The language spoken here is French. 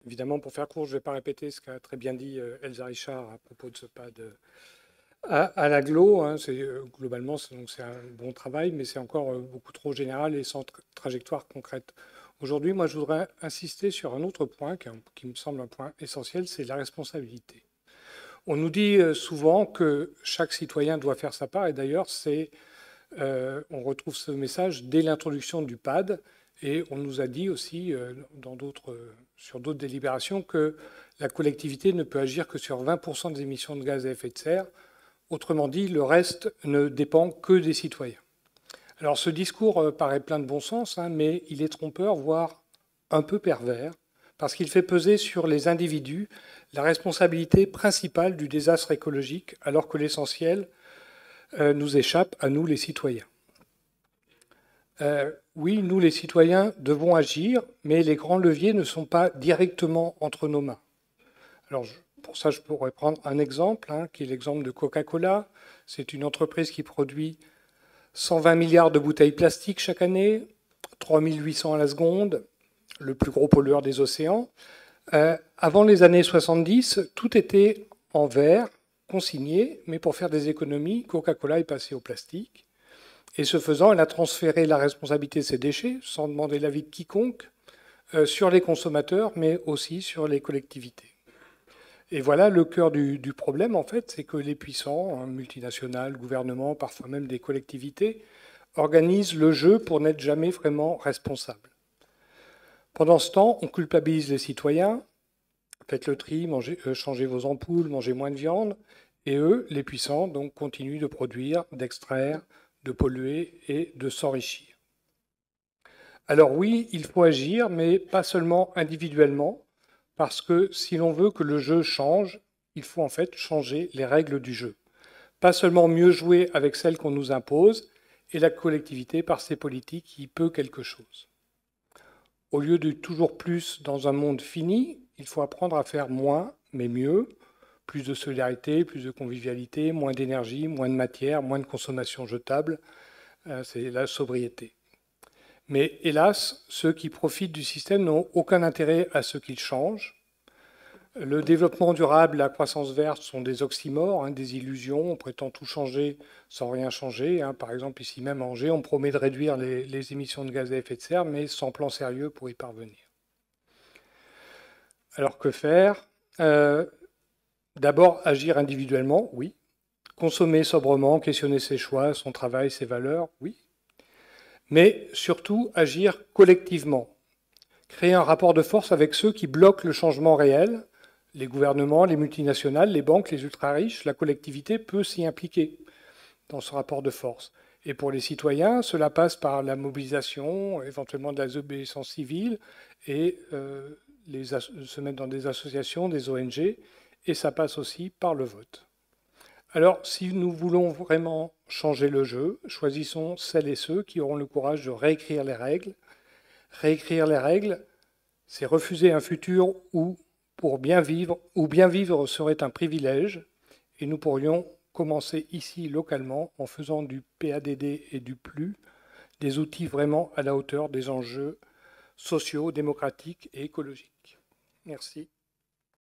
Évidemment, pour faire court, je ne vais pas répéter ce qu'a très bien dit Elsa Richard à propos de ce PAD à l'aglo. Hein. Globalement, c'est un bon travail, mais c'est encore beaucoup trop général et sans trajectoire concrète. Aujourd'hui, moi, je voudrais insister sur un autre point qui me semble un point essentiel, c'est la responsabilité. On nous dit souvent que chaque citoyen doit faire sa part, et d'ailleurs, on retrouve ce message dès l'introduction du PAD, et on nous a dit aussi sur d'autres délibérations que la collectivité ne peut agir que sur 20% des émissions de gaz à effet de serre. Autrement dit, le reste ne dépend que des citoyens. Alors ce discours paraît plein de bon sens, hein, mais il est trompeur, voire un peu pervers, parce qu'il fait peser sur les individus la responsabilité principale du désastre écologique, alors que l'essentiel nous échappe à nous les citoyens. Oui, nous les citoyens devons agir, mais les grands leviers ne sont pas directement entre nos mains. Alors pour ça, je pourrais prendre un exemple, hein, qui est l'exemple de Coca-Cola. C'est une entreprise qui produit 120 milliards de bouteilles plastiques chaque année, 3800 à la seconde, le plus gros pollueur des océans. Avant les années 70, tout était en verre, consigné, mais pour faire des économies, Coca-Cola est passé au plastique. Et ce faisant, elle a transféré la responsabilité de ces déchets, sans demander l'avis de quiconque, sur les consommateurs, mais aussi sur les collectivités. Et voilà le cœur du problème, en fait, c'est que les puissants, hein, multinationales, gouvernements, parfois même des collectivités, organisent le jeu pour n'être jamais vraiment responsables. Pendant ce temps, on culpabilise les citoyens, faites le tri, changez vos ampoules, mangez moins de viande, et eux, les puissants, donc, continuent de produire, d'extraire, de polluer et de s'enrichir. Alors oui, il faut agir, mais pas seulement individuellement, parce que si l'on veut que le jeu change, il faut en fait changer les règles du jeu. Pas seulement mieux jouer avec celles qu'on nous impose, et la collectivité, par ses politiques, y peut quelque chose. Au lieu de toujours plus dans un monde fini, il faut apprendre à faire moins, mais mieux. Plus de solidarité, plus de convivialité, moins d'énergie, moins de matière, moins de consommation jetable. C'est la sobriété. Mais hélas, ceux qui profitent du système n'ont aucun intérêt à ce qu'il change. Le développement durable et la croissance verte sont des oxymores, hein, des illusions. On prétend tout changer sans rien changer. Hein. Par exemple, ici même à Angers, on promet de réduire les émissions de gaz à effet de serre, mais sans plan sérieux pour y parvenir. Alors que faire D'abord, agir individuellement, oui. Consommer sobrement, questionner ses choix, son travail, ses valeurs, oui. Mais surtout, agir collectivement. Créer un rapport de force avec ceux qui bloquent le changement réel. Les gouvernements, les multinationales, les banques, les ultra-riches, la collectivité peut s'y impliquer dans ce rapport de force. Et pour les citoyens, cela passe par la mobilisation, éventuellement de la désobéissance civile, et se mettre dans des associations, des ONG, et ça passe aussi par le vote. Alors, si nous voulons vraiment changer le jeu, choisissons celles et ceux qui auront le courage de réécrire les règles. Réécrire les règles, c'est refuser un futur où bien vivre serait un privilège, et nous pourrions commencer ici localement en faisant du PADD et du PLU des outils vraiment à la hauteur des enjeux sociaux, démocratiques et écologiques. Merci.